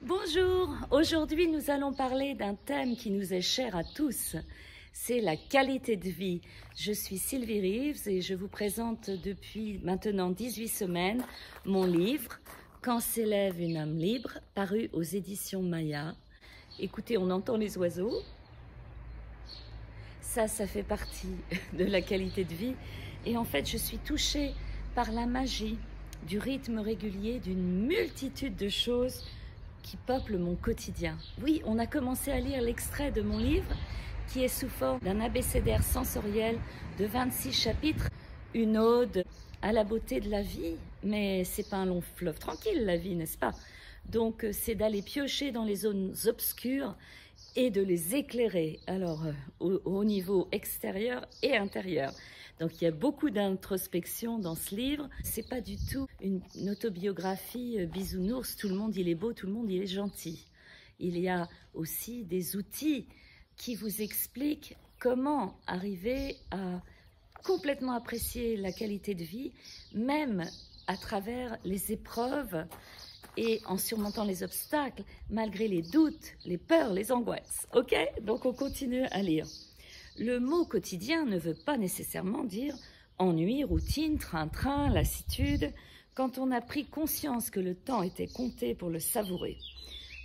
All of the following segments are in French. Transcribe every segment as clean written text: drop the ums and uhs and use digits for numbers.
Bonjour, aujourd'hui nous allons parler d'un thème qui nous est cher à tous, c'est la qualité de vie. Je suis Sylvie Reeves et je vous présente depuis maintenant 18 semaines mon livre « Quand s'élève une âme libre » paru aux éditions Maya. Écoutez, on entend les oiseaux. Ça fait partie de la qualité de vie et en fait je suis touchée par la magie du rythme régulier d'une multitude de choses qui peuplent mon quotidien. Oui, on a commencé à lire l'extrait de mon livre qui est sous forme d'un abécédaire sensoriel de 26 chapitres, une ode à la beauté de la vie, mais c'est pas un long fleuve tranquille la vie, n'est-ce pas? Donc c'est d'aller piocher dans les zones obscures et de les éclairer, alors au niveau extérieur et intérieur. Donc il y a beaucoup d'introspection dans ce livre. C'est pas du tout une autobiographie bisounours, tout le monde il est beau, tout le monde il est gentil. Il y a aussi des outils qui vous expliquent comment arriver à complètement apprécier la qualité de vie, même à travers les épreuves et en surmontant les obstacles, malgré les doutes, les peurs, les angoisses. Ok? Donc on continue à lire. Le mot quotidien ne veut pas nécessairement dire ennui, routine, train-train, lassitude, quand on a pris conscience que le temps était compté pour le savourer.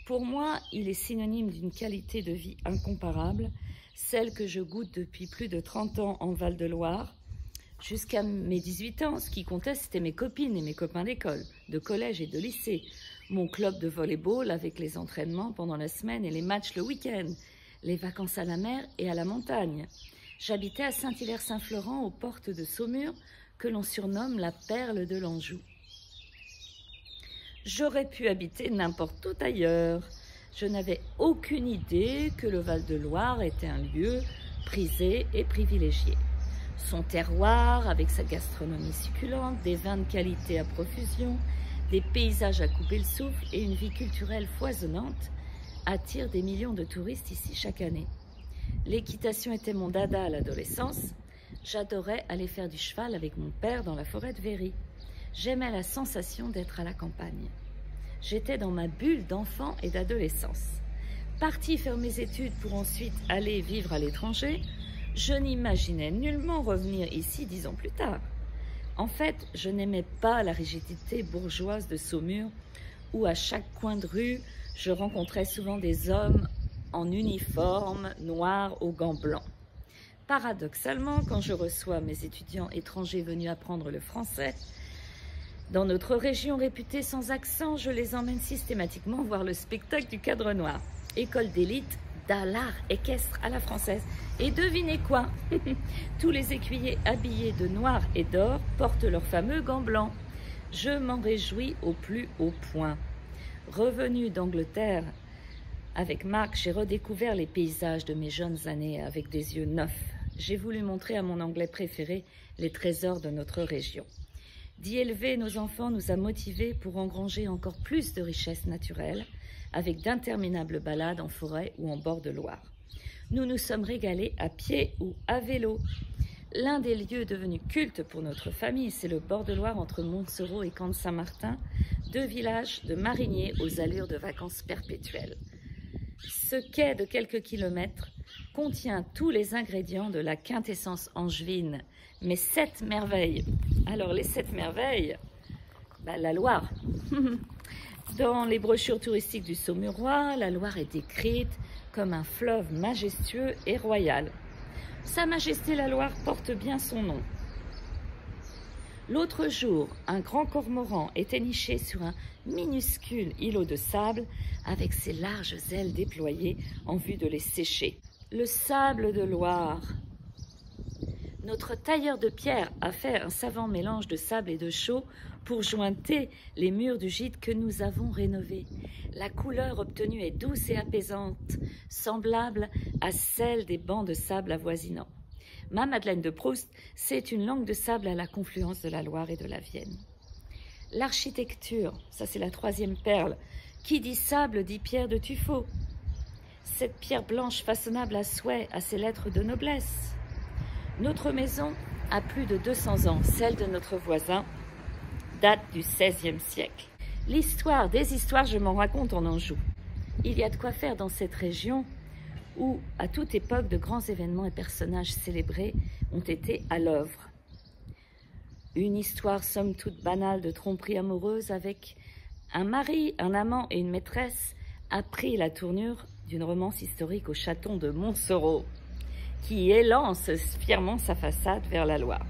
Pour moi, il est synonyme d'une qualité de vie incomparable, celle que je goûte depuis plus de 30 ans en Val-de-Loire. Jusqu'à mes 18 ans, ce qui comptait, c'était mes copines et mes copains d'école, de collège et de lycée, mon club de volley-ball avec les entraînements pendant la semaine et les matchs le week-end, les vacances à la mer et à la montagne. J'habitais à Saint-Hilaire-Saint-Florent, aux portes de Saumur, que l'on surnomme la perle de l'Anjou. J'aurais pu habiter n'importe où ailleurs. Je n'avais aucune idée que le Val-de-Loire était un lieu prisé et privilégié. Son terroir, avec sa gastronomie succulente, des vins de qualité à profusion, des paysages à couper le souffle et une vie culturelle foisonnante, attire des millions de touristes ici chaque année. L'équitation était mon dada à l'adolescence. J'adorais aller faire du cheval avec mon père dans la forêt de Véry. J'aimais la sensation d'être à la campagne. J'étais dans ma bulle d'enfant et d'adolescence. Partie faire mes études pour ensuite aller vivre à l'étranger, je n'imaginais nullement revenir ici 10 ans plus tard. En fait, je n'aimais pas la rigidité bourgeoise de Saumur, où à chaque coin de rue, je rencontrais souvent des hommes en uniforme noir aux gants blancs. Paradoxalement, quand je reçois mes étudiants étrangers venus apprendre le français, dans notre région réputée sans accent, je les emmène systématiquement voir le spectacle du Cadre Noir, école d'élite d'art équestre à la française. Et devinez quoi? Tous les écuyers habillés de noir et d'or portent leurs fameux gants blancs. Je m'en réjouis au plus haut point. Revenu d'Angleterre avec Marc, j'ai redécouvert les paysages de mes jeunes années avec des yeux neufs. J'ai voulu montrer à mon Anglais préféré les trésors de notre région. D'y élever nos enfants nous a motivés pour engranger encore plus de richesses naturelles, avec d'interminables balades en forêt ou en bord de Loire. Nous nous sommes régalés à pied ou à vélo. L'un des lieux devenus cultes pour notre famille, c'est le bord de Loire entre Montsoreau et Camp-de-Saint-Martin, deux villages de mariniers aux allures de vacances perpétuelles. Ce quai de quelques kilomètres contient tous les ingrédients de la quintessence angevine, mes 7 merveilles. Alors les 7 merveilles, la Loire. Dans les brochures touristiques du Saumurois, la Loire est décrite comme un fleuve majestueux et royal. Sa Majesté la Loire porte bien son nom. L'autre jour, un grand cormoran était niché sur un minuscule îlot de sable avec ses larges ailes déployées en vue de les sécher. Le sable de Loire. Notre tailleur de pierre a fait un savant mélange de sable et de chaux pour jointer les murs du gîte que nous avons rénové. La couleur obtenue est douce et apaisante, semblable à celle des bancs de sable avoisinants. Ma Madeleine de Proust, c'est une langue de sable à la confluence de la Loire et de la Vienne. L'architecture, ça c'est la 3e perle. Qui dit sable dit pierre de tuffeau. Cette pierre blanche façonnable à souhait a ses lettres de noblesse. Notre maison a plus de 200 ans, celle de notre voisin date du XVIe siècle. L'histoire des histoires, je m'en raconte en Anjou. Il y a de quoi faire dans cette région où, à toute époque, de grands événements et personnages célébrés ont été à l'œuvre. Une histoire somme toute banale de tromperie amoureuse avec un mari, un amant et une maîtresse a pris la tournure d'une romance historique au château de Montsoreau, qui élance fièrement sa façade vers la Loire.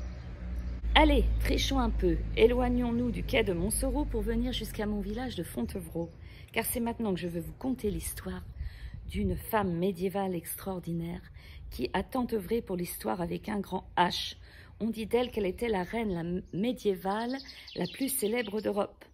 Allez, trichons un peu, éloignons-nous du quai de Montsoreau pour venir jusqu'à mon village de Fontevraud, car c'est maintenant que je veux vous conter l'histoire d'une femme médiévale extraordinaire qui a tant œuvré pour l'histoire avec un grand H. On dit d'elle qu'elle était la reine médiévale la plus célèbre d'Europe.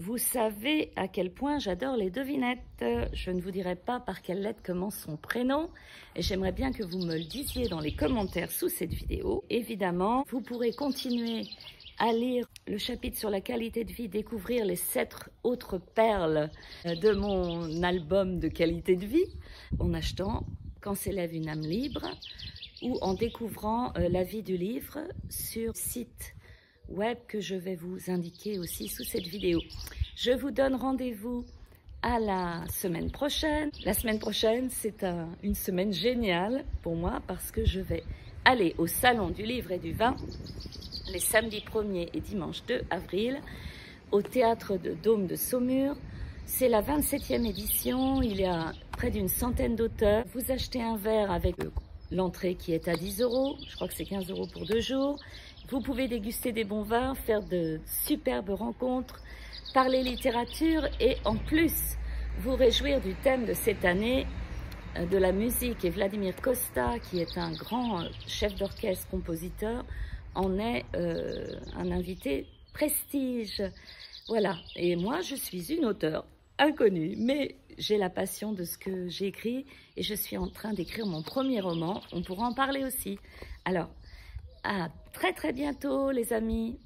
Vous savez à quel point j'adore les devinettes. Je ne vous dirai pas par quelle lettre commence son prénom. Et j'aimerais bien que vous me le disiez dans les commentaires sous cette vidéo. Évidemment, vous pourrez continuer à lire le chapitre sur la qualité de vie, découvrir les 7 autres perles de mon album de qualité de vie en achetant Quand s'élève une âme libre ou en découvrant la vie du livre sur le site web que je vais vous indiquer aussi sous cette vidéo. Je vous donne rendez-vous à la semaine prochaine. La semaine prochaine, c'est une semaine géniale pour moi parce que je vais aller au Salon du Livre et du Vin les samedis 1er et dimanche 2 avril au Théâtre de Dôme de Saumur. C'est la 27e édition, il y a près d'une centaine d'auteurs. Vous achetez un verre avec l'entrée qui est à 10 €, je crois que c'est 15 € pour 2 jours. Vous pouvez déguster des bons vins, faire de superbes rencontres, parler littérature et en plus vous réjouir du thème de cette année, de la musique. Et Vladimir Costa, qui est un grand chef d'orchestre, compositeur, en est un invité prestige. Voilà, et moi je suis une auteure inconnue, mais j'ai la passion de ce que j'écris et je suis en train d'écrire mon premier roman. On pourra en parler aussi. Alors, à très bientôt les amis.